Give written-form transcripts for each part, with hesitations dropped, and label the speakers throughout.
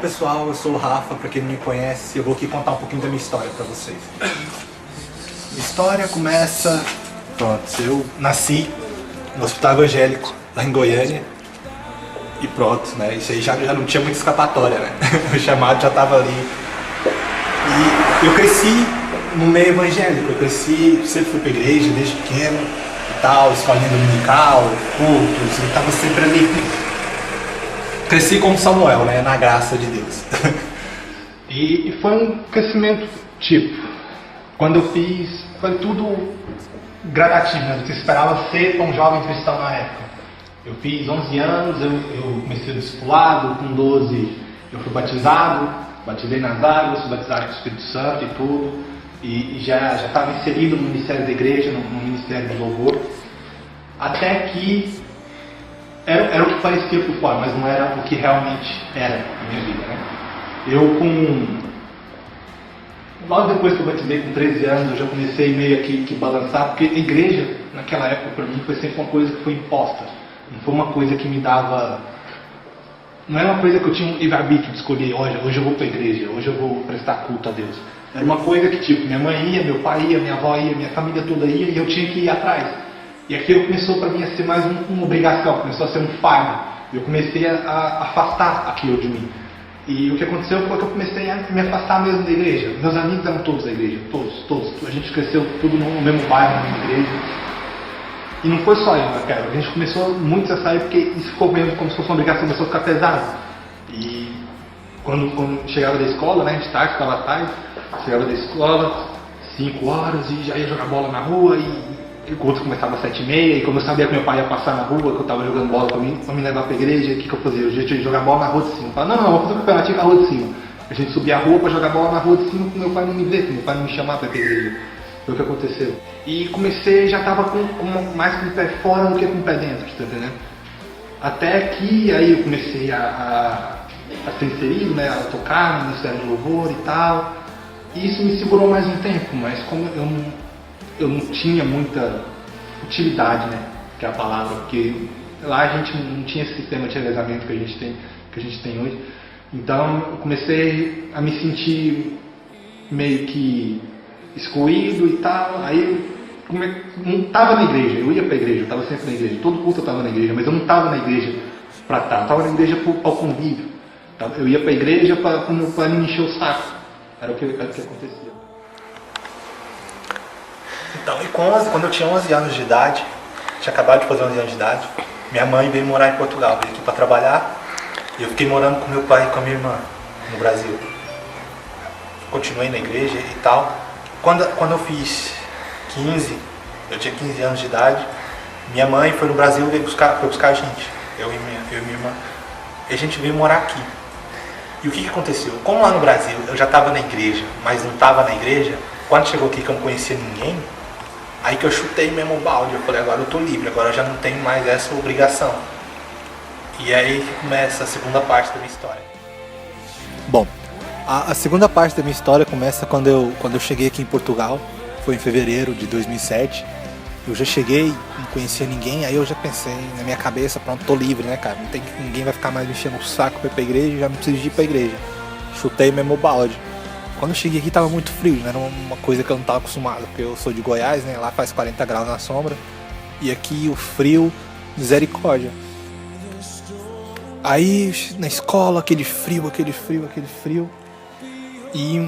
Speaker 1: pessoal, eu sou o Rafa, pra quem não me conhece, eu vou aqui contar um pouquinho da minha história pra vocês. Minha história começa... Pronto, eu nasci no hospital evangélico, lá em Goiânia, e pronto, né? Isso aí já não tinha muita escapatória, né? O chamado já tava ali. E eu cresci no meio evangélico, sempre fui pra igreja desde pequeno e tal, escolinha dominical, cultos, eu tava sempre ali. Cresci como Samuel, né? Na graça de Deus. E foi um crescimento tipo. Quando eu fiz, foi tudo gradativo, né? Você esperava ser tão jovem cristão na época. Eu fiz 11 anos, eu comecei o discipulado, com 12 eu fui batizado, batizei nas águas, fui batizado com o Espírito Santo e tudo. E já estava inserido no ministério da igreja, no ministério do louvor. Até que era o que parecia por fora, mas não era o que realmente era a minha vida, né? Logo depois que eu batizei com 13 anos, eu já comecei meio que balançar, porque a igreja, naquela época, para mim, foi sempre uma coisa que foi imposta. Não foi uma coisa que me dava... Não era uma coisa que eu tinha um livre-arbítrio de escolher, hoje eu vou para a igreja, hoje eu vou prestar culto a Deus. Era uma coisa que, tipo, minha mãe ia, meu pai ia, minha avó ia, minha família toda ia, e eu tinha que ir atrás. E aquilo começou para mim a ser mais uma obrigação, começou a ser um fardo. Eu comecei a afastar aquilo de mim. E o que aconteceu foi que eu comecei a me afastar mesmo da igreja. Meus amigos eram todos da igreja, todos. A gente cresceu tudo no mesmo bairro, na mesma igreja. E não foi só eu, né, cara? A gente começou muito a sair porque isso ficou mesmo como se fosse uma obrigação, começou a ficar pesado. E quando chegava da escola, né, de tarde, ficava tarde, chegava da escola, 5 horas e já ia jogar bola na rua e o culto começava às 7h30, e como eu sabia que meu pai ia passar na rua, que eu estava jogando bola pra me levar pra igreja, o que eu fazia? Eu tinha que jogar bola na rua de cima. Eu falava, não, vou fazer um campeonatinho na rua de cima. A gente subia a rua pra jogar bola na rua de cima, pro meu pai não me ver, pro meu pai não me chamar pra igreja. Foi o que aconteceu. E comecei, já estava mais com o pé fora do que com o pé dentro, tá entendendo? Até que aí eu comecei a ser inserido, né, a tocar no Ministério de Louvor e tal. E isso me segurou mais um tempo, mas como eu não tinha muita utilidade, né, que é a palavra, porque lá a gente não tinha esse sistema de revezamento que a gente tem hoje. Então eu comecei a me sentir meio que excluído e tal. Aí eu não estava na igreja, eu ia para a igreja, eu estava sempre na igreja, todo culto eu estava na igreja, mas eu não estava na igreja para estar, eu estava na igreja ao convívio. Eu ia para a igreja para me encher o saco, era o que acontecia. Então, e quando eu tinha 11 anos de idade, tinha acabado de fazer 11 anos de idade, minha mãe veio morar em Portugal, veio aqui para trabalhar, e eu fiquei morando com meu pai e com a minha irmã no Brasil. Continuei na igreja e tal. Quando eu fiz 15, eu tinha 15 anos de idade, minha mãe foi no Brasil e foi buscar a gente, eu e minha irmã, e a gente veio morar aqui. E o que aconteceu? Como lá no Brasil eu já estava na igreja, mas não estava na igreja, quando chegou aqui que eu não conhecia ninguém, aí que eu chutei mesmo o balde, eu falei, agora eu estou livre, agora eu já não tenho mais essa obrigação. E aí que começa a segunda parte da minha história. Bom, a segunda parte da minha história começa quando eu cheguei aqui em Portugal, foi em fevereiro de 2007. Eu já cheguei, não conhecia ninguém, aí eu já pensei na minha cabeça, pronto, tô livre, né, cara? Ninguém vai ficar mais me enchendo o saco pra ir pra igreja, já não preciso de ir pra igreja. Chutei mesmo o balde. Quando eu cheguei aqui tava muito frio, né? Era uma coisa que eu não tava acostumado, porque eu sou de Goiás, né? Lá faz 40 graus na sombra. E aqui o frio, misericórdia. Aí na escola, aquele frio. E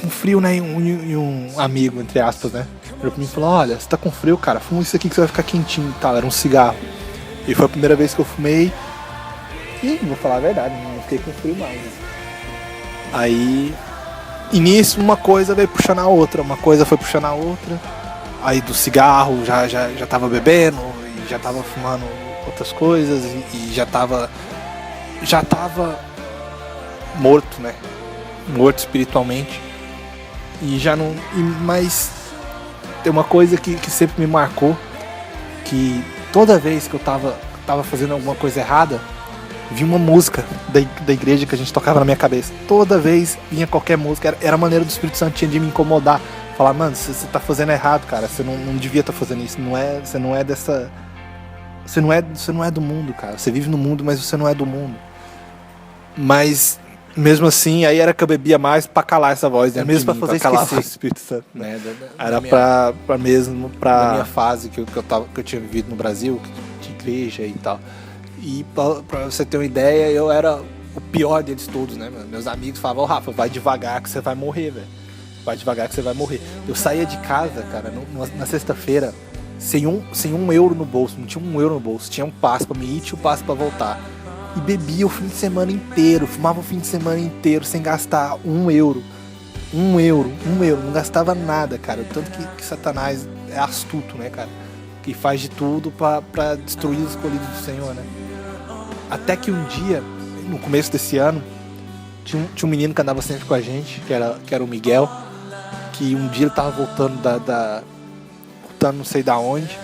Speaker 1: com frio, né? E um amigo, entre aspas, né? Ele pra mim falou, olha, você tá com frio, cara, fuma isso aqui que você vai ficar quentinho e tal. Era um cigarro. E foi a primeira vez que eu fumei. E vou falar a verdade, não fiquei com frio mais. Aí, e nisso uma coisa veio puxando a outra. Uma coisa foi puxando a outra. Aí do cigarro já tava bebendo. E já tava fumando outras coisas. E já tava morto, né? Morto espiritualmente. E já não... Mas tem uma coisa que sempre me marcou, que toda vez que eu tava fazendo alguma coisa errada, vinha uma música da igreja que a gente tocava na minha cabeça. Toda vez vinha qualquer música, era a maneira do Espírito Santo tinha de me incomodar. Falar, mano, você tá fazendo errado, cara, você não devia estar fazendo isso, você não é dessa... Você não é do mundo, cara. Você vive no mundo, mas você não é do mundo. Mas mesmo assim, aí era que eu bebia mais pra calar essa voz, né? Mesmo
Speaker 2: pra fazer
Speaker 1: calar
Speaker 2: esquecer.
Speaker 1: o Espírito Santo, né? Era
Speaker 2: minha,
Speaker 1: pra mesmo,
Speaker 2: na
Speaker 1: pra...
Speaker 2: minha fase que eu tinha vivido no Brasil, de igreja e tal. E pra você ter uma ideia, eu era o pior deles todos, né? Meus amigos falavam, Rafa, vai devagar que você vai morrer, velho. Vai devagar que você vai morrer. Eu saía de casa, cara, na sexta-feira, sem um euro no bolso. Não tinha um euro no bolso. Tinha um passe pra me ir e um passe pra voltar. E bebia o fim de semana inteiro. Fumava o fim de semana inteiro sem gastar um euro. Um euro. Não gastava nada, cara. Tanto que Satanás é astuto, né, cara? Que faz de tudo pra destruir os escolhidos do Senhor, né? Até que um dia, no começo desse ano, tinha um menino que andava sempre com a gente, que era o Miguel, que um dia ele tava voltando voltando não sei da onde,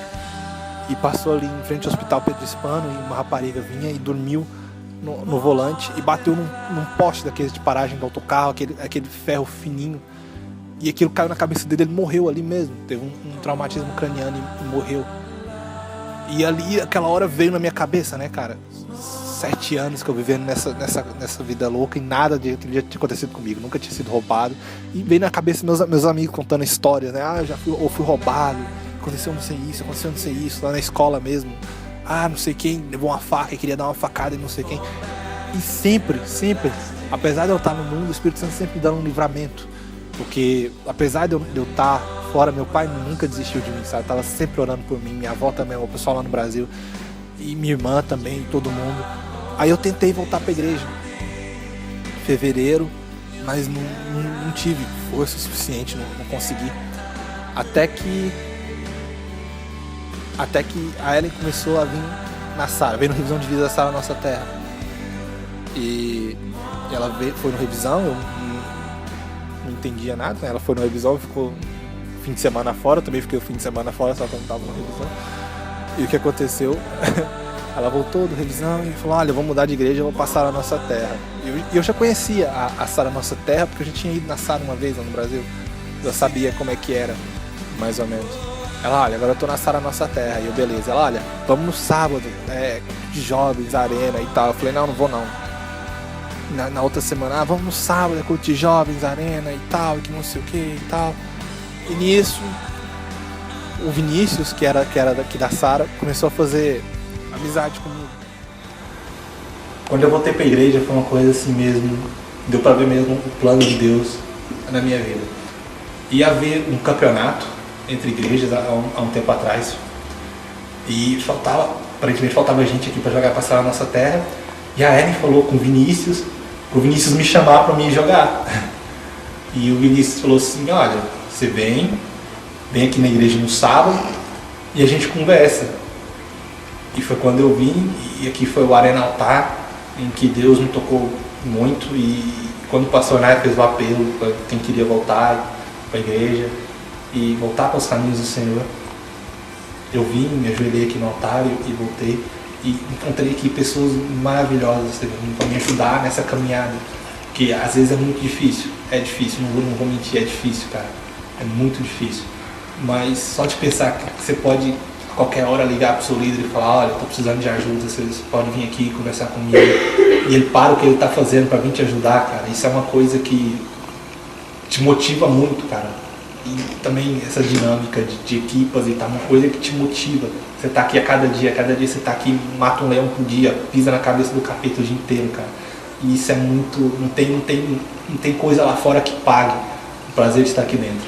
Speaker 2: e passou ali em frente ao Hospital Pedro Hispano, e uma rapariga vinha e dormiu no volante e bateu num poste daqueles de paragem do autocarro, aquele ferro fininho, e aquilo caiu na cabeça dele, ele morreu ali mesmo, teve um traumatismo craniano e morreu. E ali, aquela hora veio na minha cabeça, né, cara? 7 anos que eu vivendo nessa vida louca e nada de que já tinha acontecido comigo, nunca tinha sido roubado. E veio na cabeça meus amigos contando histórias, né? Ah, fui roubado, aconteceu não sei isso, lá na escola mesmo. Ah, não sei quem levou uma faca e queria dar uma facada e não sei quem. E sempre, apesar de eu estar no mundo, o Espírito Santo sempre me dando um livramento. Porque apesar de eu estar fora, meu pai nunca desistiu de mim, sabe? Tava sempre orando por mim, minha avó também, o pessoal lá no Brasil. E minha irmã também, todo mundo. Aí eu tentei voltar pra igreja em fevereiro, mas não tive força suficiente, não consegui. Até que a Ellen começou a vir na Sara, veio no revisão de vida da Sara Nossa Terra. E ela foi no revisão, eu não entendia nada, né? Ela foi no revisão e ficou fim de semana fora, eu também fiquei o fim de semana fora, só quando tava na revisão. E o que aconteceu? Ela voltou do revisão e falou, olha, eu vou mudar de igreja, eu vou passar a Nossa Terra. E eu já conhecia a Sara Nossa Terra, porque eu já tinha ido na Sara uma vez lá no Brasil. Eu sabia como é que era, mais ou menos. Ela, olha, agora eu tô na Sara Nossa Terra. E eu, beleza. Ela, olha, vamos no sábado, de jovens, arena e tal. Eu falei, não vou não. Na outra semana, vamos no sábado, curtir jovens, arena e tal, que não sei o que e tal. E nisso, o Vinícius, que era daqui da Sara, começou a fazer amizade comigo. Quando eu voltei pra igreja foi uma coisa assim mesmo, deu pra ver mesmo o plano de Deus na minha vida. Ia haver um campeonato entre igrejas há um tempo atrás e aparentemente faltava gente aqui pra jogar, passar a Nossa Terra, e a Ellen falou com o Vinícius, pro Vinícius me chamar pra mim jogar. E o Vinícius falou assim, olha, você vem aqui na igreja no sábado e a gente conversa. E foi quando eu vim, e aqui foi o Arena Altar, em que Deus me tocou muito, e quando o pastor Nair fez o apelo para quem queria voltar para a igreja e voltar para os caminhos do Senhor, eu vim, me ajoelhei aqui no altar e voltei, e encontrei aqui pessoas maravilhosas para me ajudar nessa caminhada, que às vezes é muito difícil, não vou mentir, é difícil, cara, é muito difícil, mas só de pensar que você pode a qualquer hora ligar para o seu líder e falar, olha, estou precisando de ajuda, você pode vir aqui conversar comigo, e ele para o que ele está fazendo para vir te ajudar, cara, isso é uma coisa que te motiva muito, cara. E também essa dinâmica de equipas e tal, uma coisa que te motiva. Você tá aqui a cada dia você tá aqui, mata um leão por dia, pisa na cabeça do capeta o dia inteiro, cara. E isso é muito, não tem coisa lá fora que pague o prazer de estar aqui dentro.